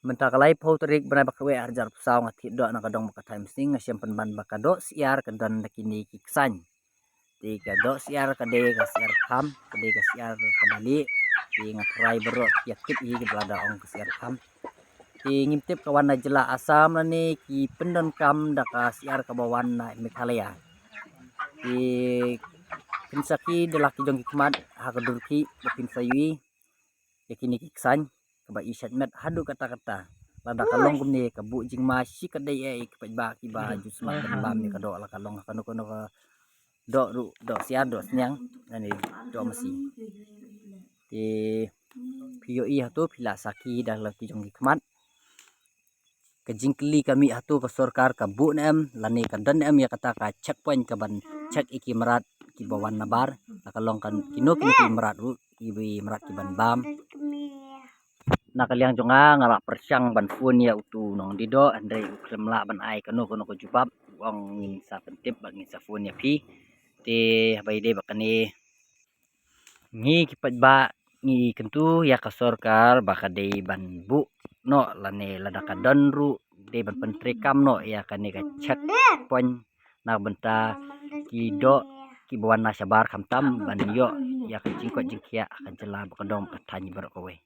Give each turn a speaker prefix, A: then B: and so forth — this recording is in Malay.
A: Mentakalai pau terik benai bakawe arjar pusau ngatik dok nak kadong baka time sing ngasyam penban baka dok siar kedan nakini kiksan. Di kadok siar kade ka siar kam kade ka siar kembali di ngatrai berok yakip i ke belada ong ke siar kam. Di ngimtip kawan jela asam lani ki pendon kam daka siar kabawan na Meghalaya. Di pinsaki delaki dong hikmat hakadurki bapin sayui yakini kiksan kaba isyat met hadu kata-kata lada kalong gumni kabu jing masih kadai ai kepat ba ki ba ju semak bam ni kadok la kalong kanu ka dok ru dok siar dok senyang ani dok mesi di pio i hatu pila saki dah la ki jong hikmat kejingkeli kami hatu ke sorkar kabu nem lani kadan em ya kata ka checkpoint kaban check iki merat ki bawan nabar la kalong kan kino ki merat ru ibi merat ki ban bam nak kaliang jonga ngala persyang ban fun ya utu nong dido andai uklemla ban ai kanu ko jubab wong ngin sa pentip ban ngin sa fun ya pi te bai de bakani ngi kipat ba ngi kentu ya ka sorkar bakade ban bu no lane lada kadon ru de ban pentri kam no ya kane ka check point nak benta ki do ki bawan na sabar kam tam ban yo ya ka jingkot jingkia akan jela bakadong katany berok kowe.